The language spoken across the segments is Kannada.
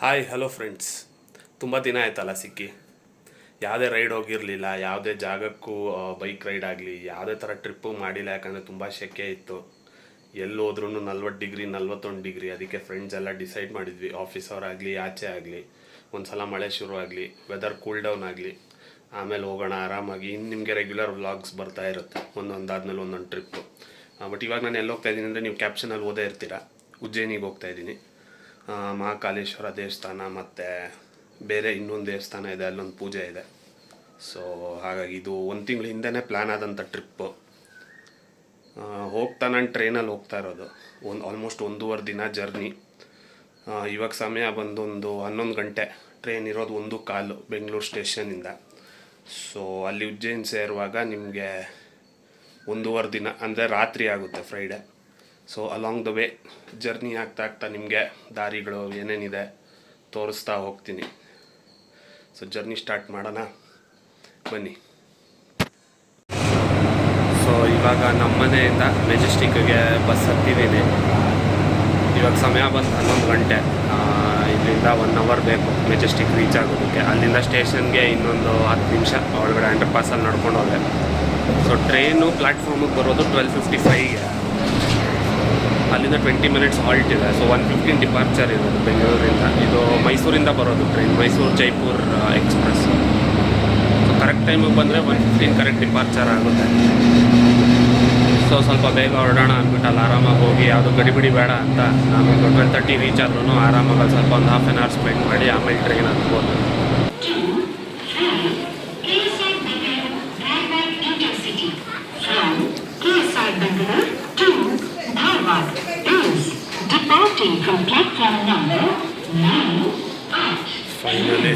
Hi hello friends. ತುಂಬ ದಿನ ಆಯ್ತಲ್ಲ ಸಿಕ್ಕಿ. ಯಾವುದೇ ರೈಡ್ ಹೋಗಿರಲಿಲ್ಲ, ಯಾವುದೇ ಜಾಗಕ್ಕೂ ಬೈಕ್ ರೈಡ್ ಆಗಲಿ ಯಾವುದೇ ಥರ ಟ್ರಿಪ್ಪು ಮಾಡಿಲ್ಲ. ಯಾಕಂದರೆ ತುಂಬ ಸೆಕೆ ಇತ್ತು. ಎಲ್ಲಿ ಹೋದ್ರೂ 40 ಡಿಗ್ರಿ 41 ಡಿಗ್ರಿ. ಅದಕ್ಕೆ ಫ್ರೆಂಡ್ಸ್ ಎಲ್ಲ ಡಿಸೈಡ್ ಮಾಡಿದ್ವಿ, ಆಫೀಸ್ ಅವರಾಗಲಿ ಆಚೆ ಆಗಲಿ ಒಂದು ಸಲ ಮಳೆ ಶುರು ಆಗಲಿ, ವೆದರ್ ಕೂಲ್ ಡೌನ್ ಆಗಲಿ, ಆಮೇಲೆ ಹೋಗೋಣ ಆರಾಮಾಗಿ. ಇನ್ನು ನಿಮಗೆ ರೆಗ್ಯುಲರ್ ವ್ಲಾಗ್ಸ್ ಬರ್ತಾ ಇರುತ್ತೆ, ಒಂದೊಂದಾದ್ಮೇಲೆ ಒಂದೊಂದು ಟ್ರಿಪ್ಪು. ಬಟ್ ಇವಾಗ ನಾನು ಎಲ್ಲಿ ಹೋಗ್ತಾ ಇದ್ದೀನಿ ಅಂದರೆ, ನೀವು ಕ್ಯಾಪ್ಷನಲ್ಲಿ ಓದೇ ಇರ್ತೀರ, ಉಜ್ಜಯಿನಿಗೆ ಹೋಗ್ತಾ ಇದ್ದೀನಿ. ಮಹಾಕಾಲೇಶ್ವರ ದೇವಸ್ಥಾನ ಮತ್ತು ಬೇರೆ ಇನ್ನೊಂದು ದೇವಸ್ಥಾನ ಇದೆ, ಅಲ್ಲೊಂದು ಪೂಜೆ ಇದೆ. ಸೊ ಹಾಗಾಗಿ ಇದು ಒಂದು ತಿಂಗಳ ಹಿಂದೆನೇ ಪ್ಲ್ಯಾನ್ ಆದಂಥ ಟ್ರಿಪ್ಪು. ನಾನು ಟ್ರೈನಲ್ಲಿ ಹೋಗ್ತಾ ಇರೋದು. ಆಲ್ಮೋಸ್ಟ್ 1.5 ದಿನ ಜರ್ನಿ. ಇವಾಗ ಸಮಯ ಬಂದೊಂದು 11 ಗಂಟೆ. ಟ್ರೈನ್ ಇರೋದು 1:15 ಬೆಂಗಳೂರು ಸ್ಟೇಷನಿಂದ. ಸೊ ಅಲ್ಲಿ ಉಜ್ಜಯಿನಿ ಸೇರುವಾಗ ನಿಮಗೆ 1.5 ದಿನ ಅಂದರೆ ರಾತ್ರಿ ಆಗುತ್ತೆ, Friday. So along the way journey ಆಗ್ತಾ ನಿಮಗೆ ದಾರಿಗಳು ಏನೇನಿದೆ ತೋರಿಸ್ತಾ ಹೋಗ್ತೀನಿ. ಸೊ ಜರ್ನಿ ಸ್ಟಾರ್ಟ್ ಮಾಡೋಣ, ಬನ್ನಿ. ಸೊ ಇವಾಗ ನಮ್ಮ ಮನೆಯಿಂದ ಮೆಜೆಸ್ಟಿಕ್ಗೆ ಬಸ್ ಹತ್ತಿದ್ದೀನಿ. ಇವಾಗ ಸಮಯ ಬಂದು 11 ಗಂಟೆ. ಇಲ್ಲಿಂದ 1 ಅವರ್ ಬೇಕು ಮೆಜೆಸ್ಟಿಕ್ ರೀಚ್ ಆಗೋದಕ್ಕೆ. ಅಲ್ಲಿಂದ ಸ್ಟೇಷನ್ಗೆ ಇನ್ನೊಂದು 10 ನಿಮಿಷ ಒಳಗಡೆ ಅಂಡರ್ ಪಾಸಲ್ಲಿ ನಡ್ಕೊಂಡು ಹೋದೆ. ಸೊ ಟ್ರೈನು ಪ್ಲ್ಯಾಟ್ಫಾರ್ಮಿಗೆ ಬರೋದು 12:55ಗೆ. ಅಲ್ಲಿಂದ 20 ಮಿನಿಟ್ಸ್ ಹಾಲ್ಟ್ ಇದೆ. ಸೊ 1:15 ಡಿಪಾರ್ಚರ್ ಇರೋದು ಬೆಂಗಳೂರಿಂದ. ಇದು ಮೈಸೂರಿಂದ ಬರೋದು train, Mysuru Jaipur express. So correct ಟೈಮಿಗೆ ಬಂದರೆ 1:15 ಕರೆಕ್ಟ್ ಡಿಪಾರ್ಚರ್ ಆಗುತ್ತೆ. ಸೊ ಸ್ವಲ್ಪ ಬೇಗ ಹೊರಡೋಣ ಅಂದ್ಬಿಟ್ಟು ಅಲ್ಲಿ ಆರಾಮಾಗಿ ಹೋಗಿ, ಯಾವುದು ಗಡಿಬಿಡಿ ಬೇಡ ಅಂತ ನಾನು 12:30 ರೀಚ್ ಆದ್ರೂ ಆರಾಮಾಗಿ ಸ್ವಲ್ಪ ಒಂದು ಹಾಫ್ ಆನ್ ಅವರ್ ಸ್ಪೆಂಡ್ ಮಾಡಿ ಆಮೇಲೆ ಟ್ರೈನ್ ಹತ್ಬೋದು. ಫೈನಲಿ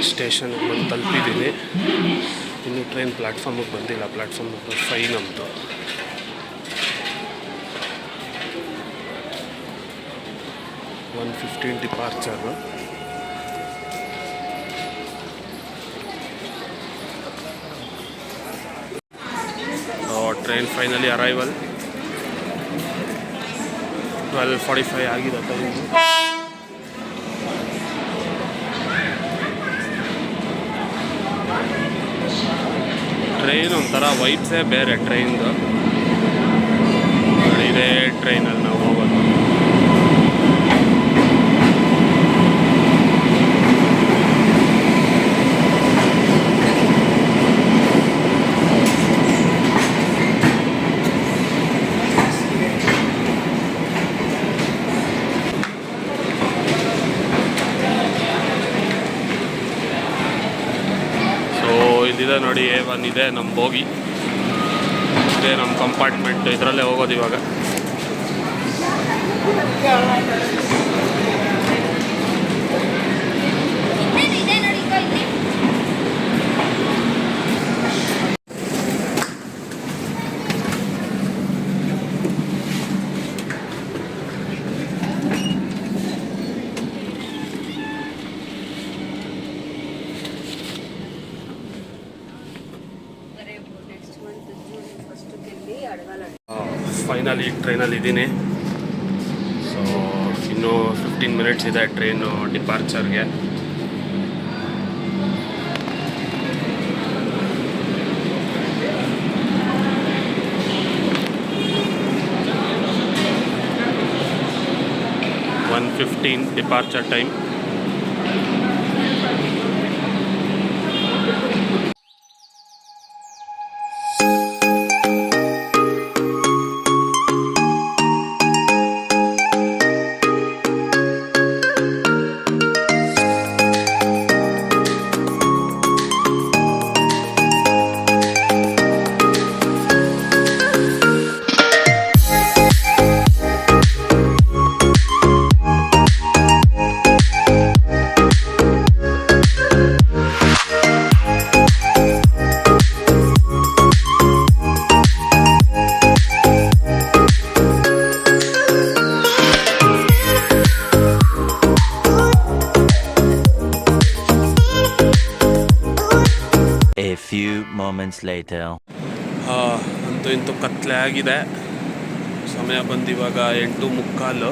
ಸ್ಟೇಷನ್ಗೆ ಬಂದು ತಲುಪಿದ್ದೀನಿ. ಇನ್ನು ಟ್ರೈನ್ ಪ್ಲ್ಯಾಟ್ಫಾರ್ಮಿಗೆ ಬಂದಿಲ್ಲ. ಪ್ಲ್ಯಾಟ್ಫಾರ್ಮ್ ನಂಬರ್ 5 ನಮ್ಮದು. $1:15 ಡಿಪಾರ್ಚರು. Train finally arrival. 12:45 ಆಗಿದೆ ಟೈಮು. ಟ್ರೈನ್ ಒಂಥರ ವೈಬ್ಸೇ ಬೇರೆ ಟ್ರೈನ್ದು. ಇದೇ ಟ್ರೈನಲ್ಲಿ ನಾವು ಹೋಗೋದು. ಇದಿದೆ ನೋಡಿ, A1 ಇದೆ ನಮ್ಮ ಬೋಗಿ. ಇದೇ ನಮ್ಮ ಕಂಪಾರ್ಟ್ಮೆಂಟ್. ಇದರಲ್ಲೇ ಹೋಗೋದು ಇವಾಗ. ಫೈನಲಿ ಟ್ರೈನಲ್ಲಿ ಇದ್ದೀನಿ. ಸೊ ಇನ್ನೂ 15 ಮಿನಿಟ್ಸ್ ಇದೆ ಟ್ರೈನು ಡಿಪಾರ್ಚರ್ಗೆ. $1:15 departure time. A few moments later. ಅಂತೂ ಇಂತೂ ಕತ್ಲೆ ಆಗಿದೆ. ಸಮಯ ಬಂದು ಇವಾಗ 8:45.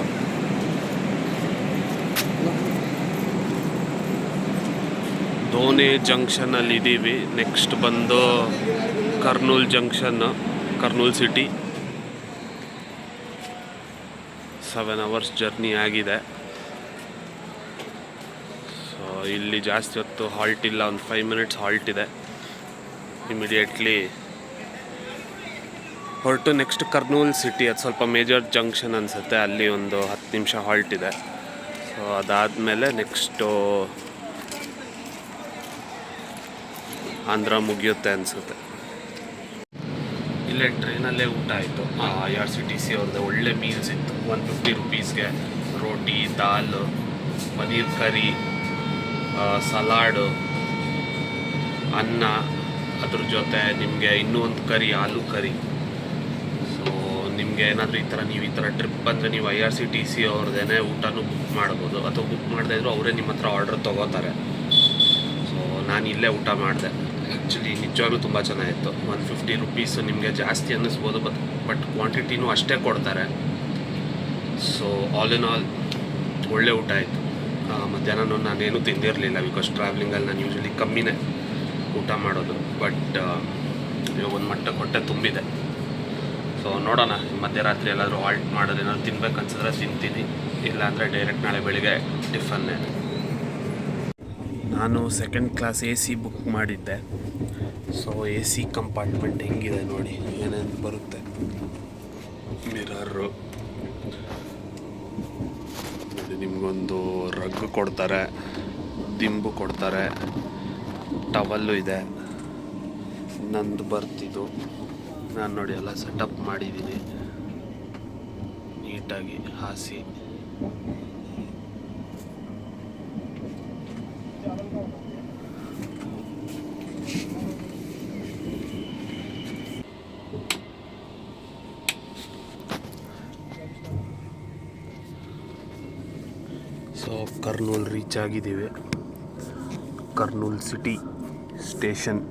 ಧೋನಿ ಜಂಕ್ಷನಲ್ಲಿ ಇದ್ದೀವಿ. ನೆಕ್ಸ್ಟ್ ಬಂದು Kurnool ಜಂಕ್ಷನ್ನು, Kurnool city. 7 hours journey ಆಗಿದೆ. ಸೊ ಇಲ್ಲಿ ಜಾಸ್ತಿ ಹೊತ್ತು ಹಾಲ್ಟ್ ಇಲ್ಲ, ಒಂದು 5 minutes ಹಾಲ್ಟ್ ಇದೆ. ಇಮಿಡಿಯೇಟ್ಲಿ ಹೊರಟು ನೆಕ್ಸ್ಟ್ ಕರ್ನೂಲ್ ಸಿಟಿ, ಅದು ಸ್ವಲ್ಪ ಮೇಜರ್ ಜಂಕ್ಷನ್ ಅನಿಸುತ್ತೆ, ಅಲ್ಲಿ ಒಂದು 10 ನಿಮಿಷ ಹಾಲ್ಟ್ ಇದೆ. ಸೊ ಅದಾದಮೇಲೆ ನೆಕ್ಸ್ಟು ಆಂಧ್ರ ಮುಗಿಯುತ್ತೆ ಅನಿಸುತ್ತೆ. ಇಲ್ಲೇ ಟ್ರೈನಲ್ಲೇ ಊಟ ಆಯಿತು. IRCTC ಅವ್ರದ್ದು ಒಳ್ಳೆ ಮೀಲ್ಸ್ ಇತ್ತು. 150 rupeesಗೆ ರೋಟಿ, ದಾಲ್, ಪನೀರ್ ಕರಿ, ಸಲಾಡು, ಅನ್ನ, ಅದ್ರ ಜೊತೆ ನಿಮಗೆ ಇನ್ನೂ ಒಂದು ಕರಿ, ಆಲೂ ಕರಿ. ಸೊ ನಿಮಗೆ ಏನಾದರೂ ನೀವು ಈ ಥರ ಟ್ರಿಪ್ ಬಂದರೆ ನೀವು IRCTC ಅವ್ರದ್ದೇನೆ ಊಟನೂ ಬುಕ್ ಮಾಡ್ಬೋದು, ಅಥವಾ ಬುಕ್ ಮಾಡದೇ ಇದ್ದರೂ ಅವರೇ ನಿಮ್ಮ ಹತ್ರ ಆರ್ಡ್ರ್ ತೊಗೋತಾರೆ. ಸೊ ನಾನು ಇಲ್ಲೇ ಊಟ ಮಾಡಿದೆ. ಆ್ಯಕ್ಚುಲಿ ನಿಜವಾಗ್ಲೂ ತುಂಬ ಚೆನ್ನಾಗಿತ್ತು. 150 rupees ನಿಮಗೆ ಜಾಸ್ತಿ ಅನ್ನಿಸ್ಬೋದು, ಬಟ್ ಕ್ವಾಂಟಿಟಿನೂ ಅಷ್ಟೇ ಕೊಡ್ತಾರೆ. ಸೊ ಆಲ್ ಇನ್ ಆಲ್ ಒಳ್ಳೆ ಊಟ ಆಯಿತು. ಮಧ್ಯಾಹ್ನ ನಾನೇನು ತಿಂದಿರಲಿಲ್ಲ, ಬಿಕಾಸ್ ಟ್ರಾವೆಲಿಂಗಲ್ಲಿ ನಾನು ಯೂಶ್ವಲಿ ಕಮ್ಮಿನೇ ಊಟ ಮಾಡೋದು. ಬಟ್ ಇವಾಗ ಒಂದು ಮಟ್ಟಕ್ಕೆ ಹೊಟ್ಟೆ ತುಂಬಿದೆ. ಸೊ ನೋಡೋಣ, ಮಧ್ಯರಾತ್ರಿ ಎಲ್ಲಾದರೂ ಹಾಲ್ಟ್ ಮಾಡೋದು, ಏನಾದ್ರು ತಿನ್ಬೇಕು ಅನ್ಸಿದ್ರೆ ತಿಂತೀನಿ, ಇಲ್ಲಾಂದರೆ ಡೈರೆಕ್ಟ್ ನಾಳೆ ಬೆಳಿಗ್ಗೆ ಟಿಫನ್ನೇ. ನಾನು 2nd class AC ಬುಕ್ ಮಾಡಿದ್ದೆ. ಸೊ AC ಕಂಪಾರ್ಟ್ಮೆಂಟ್ ಹೆಂಗಿದೆ ನೋಡಿ, ಏನೇನು ಬರುತ್ತೆ. ಮಿರರು, ನಿಮಗೊಂದು ರಗ್ ಕೊಡ್ತಾರೆ, ದಿಂಬು ಕೊಡ್ತಾರೆ, ಟವಲ್ಲು ಇದೆ. ನಂದು ಬರ್ತಿದ್ದು ನಾನು ನೋಡಿ ಎಲ್ಲ ಸೆಟಪ್ ಮಾಡಿದ್ದೀನಿ ನೀಟಾಗಿ ಹಾಸಿ. ಸೊ ಕರ್ನೂಲ್ ರೀಚ್ ಆಗಿದ್ದೀವಿ. Kurnool city station.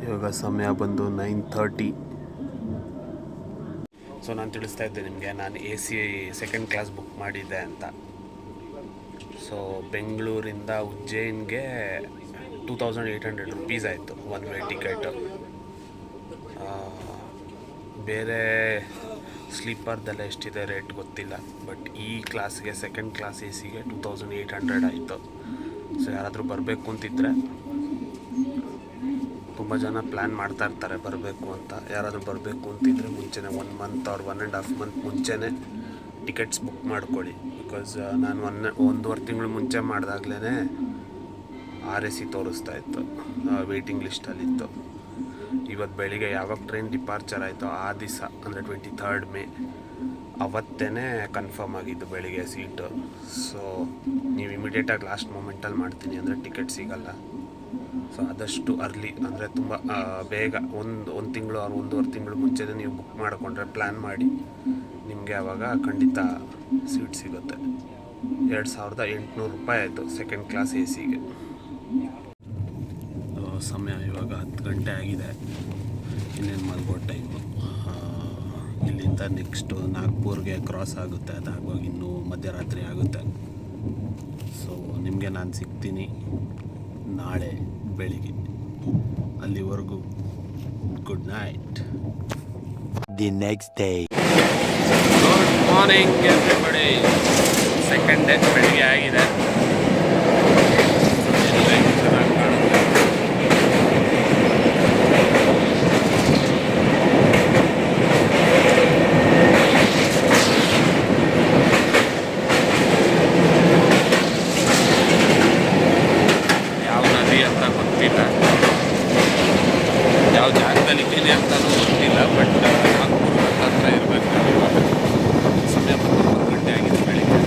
ಇವಾಗ ಸಮಯ ಬಂದು 9:30. ಸೊ ನಾನು ತಿಳಿಸ್ತಾ ಇದ್ದೆ ನಿಮಗೆ, ನಾನು AC 2nd class ಬುಕ್ ಮಾಡಿದ್ದೆ ಅಂತ. ಸೊ ಬೆಂಗಳೂರಿಂದ ಉಜ್ಜಯಿನ್ಗೆ 2800 rupees ಆಯಿತು ಒನ್ ವೇ ಟಿಕೆಟು. ಬೇರೆ ಸ್ಲೀಪರ್ದೆಲ್ಲ ಎಷ್ಟಿದೆ ರೇಟ್ ಗೊತ್ತಿಲ್ಲ, ಬಟ್ ಈ ಕ್ಲಾಸ್ಗೆ 2nd class ACಗೆ 2800 ಆಯಿತು. ಸೊ ಯಾರಾದರೂ ಬರಬೇಕು ಅಂತಿದ್ರೆ, ತುಂಬ ಜನ ಪ್ಲ್ಯಾನ್ ಮಾಡ್ತಾ ಇರ್ತಾರೆ ಬರಬೇಕು ಅಂತ. ಯಾರಾದರೂ ಬರಬೇಕು ಅಂತಿದ್ರೆ ಮುಂಚೆನೇ 1 month or 1.5 month ಮುಂಚೆನೇ ಟಿಕೆಟ್ಸ್ ಬುಕ್ ಮಾಡ್ಕೊಳ್ಳಿ. ಬಿಕಾಸ್ ನಾನು 1.5 ತಿಂಗಳು ಮುಂಚೆ ಮಾಡಿದಾಗಲೇ RAC ತೋರಿಸ್ತಾ ಇತ್ತು, ವೇಟಿಂಗ್ ಲಿಸ್ಟಲ್ಲಿತ್ತು. ಇವತ್ತು ಬೆಳಿಗ್ಗೆ ಯಾವಾಗ ಟ್ರೈನ್ ಡಿಪಾರ್ಚರ್ ಆಯಿತು ಆ ದಿವಸ, ಅಂದರೆ 23rd May, ಅವತ್ತೇ ಕನ್ಫರ್ಮ್ ಆಗಿದ್ದು ಬೆಳಿಗ್ಗೆ ಸೀಟು. ಸೊ ನೀವು ಇಮಿಡಿಯೇಟಾಗಿ ಲಾಸ್ಟ್ ಮೂಮೆಂಟಲ್ಲಿ ಮಾಡ್ತೀನಿ ಅಂದರೆ ಟಿಕೆಟ್ ಸಿಗಲ್ಲ. ಸೊ ಆದಷ್ಟು ಅರ್ಲಿ, ಅಂದರೆ ತುಂಬ ಬೇಗ ಒಂದು ತಿಂಗಳು ಅವ್ರು 1.5 ತಿಂಗಳು ಮುಂಚೆನೇ ನೀವು ಬುಕ್ ಮಾಡಿಕೊಂಡ್ರೆ, ಪ್ಲ್ಯಾನ್ ಮಾಡಿ, ನಿಮಗೆ ಆವಾಗ ಖಂಡಿತ ಸೀಟ್ ಸಿಗುತ್ತೆ. 2800 ರೂಪಾಯಿ ಆಯಿತು 2nd class ACಗೆ. ಸಮಯ ಇವಾಗ 10 ಗಂಟೆ ಆಗಿದೆ. ಇನ್ನೇನು ಮಲ್ಗೋ ಟೈಮು. ಇಲ್ಲಿಂದ ನೆಕ್ಸ್ಟು ನಾಗ್ಪುರ್ಗೆ ಕ್ರಾಸ್ ಆಗುತ್ತೆ, ಅದಾಗುವಾಗ ಇನ್ನೂ ಮಧ್ಯರಾತ್ರಿ ಆಗುತ್ತೆ. ಸೊ ನಿಮಗೆ ನಾನು ಸಿಗ್ತೀನಿ ನಾಳೆ ಬೆಳಿಗ್ಗೆ. ಅಲ್ಲಿವರೆಗೂ good night. The next day. Good morning everybody. 2nd day ಬೆಳಿಗ್ಗೆ ಆಗಿದೆ. ಚೆನ್ನಾಗಿ ಕಾಣುತ್ತೆ. ಯಾವ ನದಿ ಅಂತ ಗೊತ್ತಿಲ್ಲ, ಯಾವ ಜಾಗದಲ್ಲಿ ಇದ್ದೀನಿ ಅಂತಲೂ ಗೊತ್ತಿಲ್ಲ, ಬಟ್ ನಾಗ್ಪುರ್ ಹತ್ರ ಇರಬೇಕು. ಇವಾಗ ಸಮಯ 11 ಗಂಟೆ ಆಗಿದೆ ಬೆಳಿಗ್ಗೆ.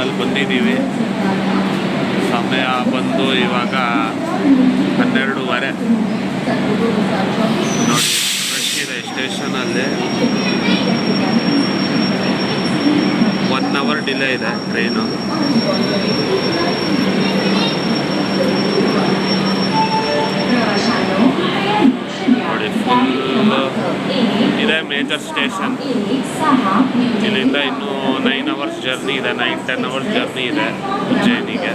ಸ್ಟೇಷನಲ್ಲಿ ಬಂದಿದ್ದೀವಿ. ಸಮಯ ಬಂದು ಇವಾಗ 12:30 ನೋಡಿ. ರಶ್ ಇದೆ ಸ್ಟೇಷನಲ್ಲಿ. 1 ಅವರ್ ಡಿಲೇ ಇದೆ ಟ್ರೈನು. ನೋಡಿ ಫುಲ್ ಇದೆ ಮೇಜರ್ ಸ್ಟೇಷನ್. ಇಲ್ಲಿಂದ ಇನ್ನೂ 9 ಅವರ್ಸ್ ಜರ್ನಿ ಇದೆ, 9-10 ಅವರ್ಸ್ ಜರ್ನಿ ಇದೆ ಉಜ್ಜಯಿನಿಗೆ.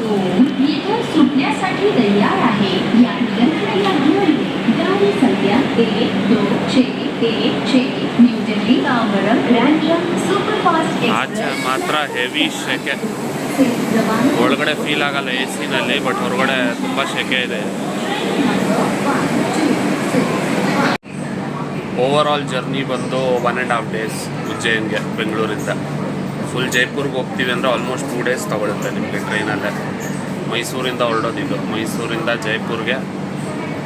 ಆಚೆ ಮಾತ್ರ ಹೆವಿ ಸೆಕೆ, ಒಳಗಡೆ ಫೀಲ್ ಆಗಲ್ಲ ಎ ಸಿನಲ್ಲಿ, ಬಟ್ ಹೊರಗಡೆ ತುಂಬ ಸೆಕೆ ಇದೆ. ಓವರ್ ಆಲ್ ಜರ್ನಿ ಬಂದು 1.5 days ಉಜ್ಜಯಿನ್ಗೆ ಬೆಂಗಳೂರಿಂದ. ಫುಲ್ ಜೈಪುರ್ಗೆ ಹೋಗ್ತೀವಿ ಅಂದರೆ ಆಲ್ಮೋಸ್ಟ್ 2 days ತೊಗೊಳುತ್ತೆ ನಿಮಗೆ ಟ್ರೈನಲ್ಲೇ. ಮೈಸೂರಿಂದ ಹೊರಡೋದಿದ್ದು, ಮೈಸೂರಿಂದ ಜೈಪುರ್ಗೆ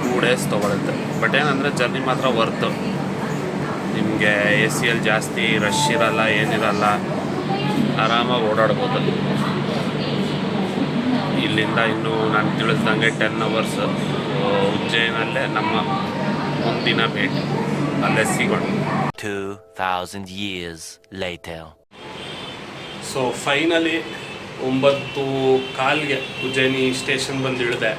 2 days ತೊಗೊಳುತ್ತೆ. ಬಟ್ ಏನಂದರೆ ಜರ್ನಿ ಮಾತ್ರ ವರ್ತು. ನಿಮಗೆ ಎ ಸಿಯಲ್ಲಿ ಜಾಸ್ತಿ ರಶ್ ಇರಲ್ಲ, ಏನಿರಲ್ಲ, ಆರಾಮಾಗಿ ಓಡಾಡ್ಬೋದು. ಇಲ್ಲಿಂದ ಇನ್ನೂ ನಾನು ತಿಳಿಸ್ದಂಗೆ 10 ಅವರ್ಸ್ ಉಜ್ಜಯಿನಲ್ಲೇ ನಮ್ಮ ಮುಂದಿನ ಭೇಟಿ, ಅಲ್ಲೇ ಸಿಗೋಣ. 2000 years later. ಸೊ ಫೈನಲಿ 9:15ಗೆ ಉಜ್ಜಯಿನಿ ಸ್ಟೇಷನ್ ಬಂದು ಇಳಿದೆ.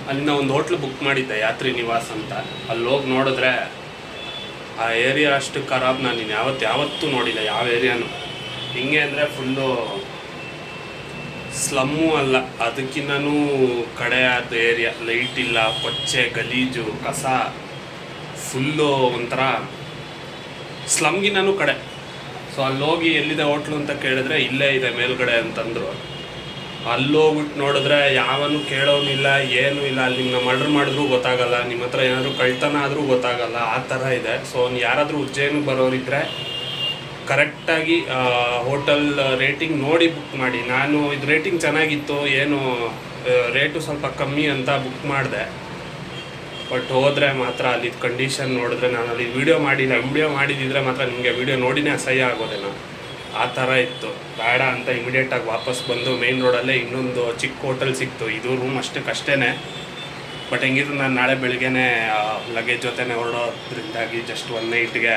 ಅಲ್ಲಿಂದ ಒಂದು ಹೋಟ್ಲು ಬುಕ್ ಮಾಡಿದ್ದೆ, ಯಾತ್ರಿ ನಿವಾಸ್ ಅಂತ. ಅಲ್ಲಿ ಹೋಗಿ ನೋಡಿದ್ರೆ ಆ ಏರಿಯಾ ಅಷ್ಟು ಖರಾಬ್ ನಾನು ಯಾವತ್ತೂ ನೋಡಿಲ್ಲ ಯಾವ ಏರಿಯಾನು. ಹಿಂಗೆ ಅಂದರೆ ಫುಲ್ಲು ಸ್ಲಮ್ಮು ಅಲ್ಲ, ಅದಕ್ಕಿನ್ನೂ ಕಡೆಯಾದ ಏರಿಯಾ. ಲೈಟ್ ಇಲ್ಲ, ಕೊಚ್ಚೆ, ಗಲೀಜು, ಕಸ, ಫುಲ್ಲು ಒಂಥರ ಸ್ಲಮ್ಗಿನ್ನೂ ಕಡೆ. ಸೊ ಅಲ್ಲೋಗಿ ಎಲ್ಲಿದೆ ಹೋಟ್ಲು ಅಂತ ಕೇಳಿದ್ರೆ ಇಲ್ಲೇ ಇದೆ ಮೇಲ್ಗಡೆ ಅಂತಂದರು. ಅಲ್ಲೋಗ್ಬಿಟ್ಟು ನೋಡಿದ್ರೆ ಯಾವನು ಕೇಳೋನಿಲ್ಲ, ಏನೂ ಇಲ್ಲ. ಅಲ್ಲಿ ನಿಮ್ಮನ್ನ ಮರ್ಡರ್ ಮಾಡಿದ್ರೂ ಗೊತ್ತಾಗಲ್ಲ, ನಿಮ್ಮ ಹತ್ರ ಏನಾದರೂ ಕಳ್ತನ ಆದರೂ ಗೊತ್ತಾಗಲ್ಲ, ಆ ಥರ ಇದೆ. ಸೊ ಯಾರಾದರೂ ಉಜ್ಜಯಿನಿಗೆ ಬರೋರಿದ್ದರೆ ಕರೆಕ್ಟಾಗಿ ಹೋಟೆಲ್ ರೇಟಿಂಗ್ ನೋಡಿ ಬುಕ್ ಮಾಡಿ. ನಾನು ಇದು ರೇಟಿಂಗ್ ಚೆನ್ನಾಗಿತ್ತು, ಏನು ರೇಟು ಸ್ವಲ್ಪ ಕಮ್ಮಿ ಅಂತ ಬುಕ್ ಮಾಡಿದೆ. ಬಟ್ ಹೋದರೆ ಮಾತ್ರ ಅಲ್ಲಿದ್ದು ಕಂಡೀಷನ್ ನೋಡಿದ್ರೆ, ನಾನು ಅಲ್ಲಿ ವೀಡಿಯೋ ಮಾಡಿದ್ದಿದ್ರೆ ಮಾತ್ರ ನಿಮಗೆ ವೀಡಿಯೋ ನೋಡಿನೇ ಅಸಹ್ಯ ಆಗೋದೇನೋ, ಆ ಥರ ಇತ್ತು. ಬೇಡ ಅಂತ ಇಮಿಡಿಯೇಟಾಗಿ ವಾಪಸ್ ಬಂದು ಮೇನ್ ರೋಡಲ್ಲೇ ಇನ್ನೊಂದು ಚಿಕ್ಕ ಹೋಟೆಲ್ ಸಿಕ್ತು. ಇದು ರೂಮ್ ಅಷ್ಟೇ. ಬಟ್ ಹೆಂಗಿದ್ರು ನಾನು ನಾಳೆ ಬೆಳಿಗ್ಗೆನೇ ಲಗೇಜ್ ಜೊತೆನೇ ಹೊರಡೋದ್ರಿಂದಾಗಿ ಜಸ್ಟ್ 1 ನೈಟ್ಗೆ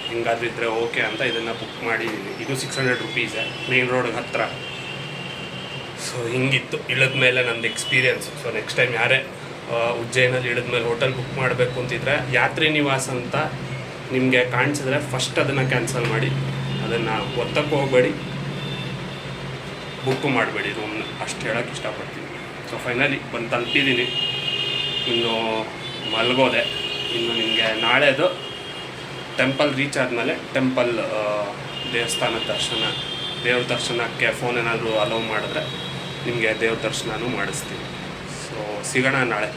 ಹಿಂಗಾದ್ರೂ ಇದ್ದರೆ ಓಕೆ ಅಂತ ಇದನ್ನು ಬುಕ್ ಮಾಡಿದ್ದೀನಿ. ಇದು 600 rupees ಮೇನ್ ರೋಡ್ಗೆ ಹತ್ತಿರ. ಸೊ ಹಿಂಗಿತ್ತು ಇಳಿದ ಮೇಲೆ ನಂದು ಎಕ್ಸ್ಪೀರಿಯನ್ಸ್. ಸೊ ನೆಕ್ಸ್ಟ್ ಟೈಮ್ ಯಾರೇ ಉಜ್ಜಯಿನಲ್ಲಿ ಇಳಿದ ಮೇಲೆ ಹೋಟೆಲ್ ಬುಕ್ ಮಾಡಬೇಕು ಅಂತಿದ್ರೆ ಯಾತ್ರಿ ನಿವಾಸ್ ಅಂತ ನಿಮಗೆ ಕಾಣಿಸಿದ್ರೆ ಫಸ್ಟ್ ಅದನ್ನು ಕ್ಯಾನ್ಸಲ್ ಮಾಡಿ, ಅದನ್ನು ಒತ್ತಕ್ಕೆ ಹೋಗಬೇಡಿ, ಬುಕ್ಕು ಮಾಡಬೇಡಿ ರೂಮ್ನ, ಅಷ್ಟು ಹೇಳೋಕ್ಕೆ ಇಷ್ಟಪಡ್ತೀನಿ. ಸೊ ಫೈನಲಿ ಬಂದು ತಲುಪಿದ್ದೀನಿ. ಇನ್ನು ಮಲಗೋದೆ. ಇನ್ನು ನಿಮಗೆ ನಾಳೆದು ಟೆಂಪಲ್ ರೀಚ್ ಆದಮೇಲೆ ಟೆಂಪಲ್ ದೇವ್ರ ದರ್ಶನಕ್ಕೆ ಫೋನ್ ಏನಾದರೂ ಅಲೋ ಮಾಡಿದ್ರೆ ನಿಮಗೆ ದೇವ್ರ ದರ್ಶನನೂ ಮಾಡಿಸ್ತೀನಿ. ಸೊ ಸಿಗೋಣ ನಾಳೆ.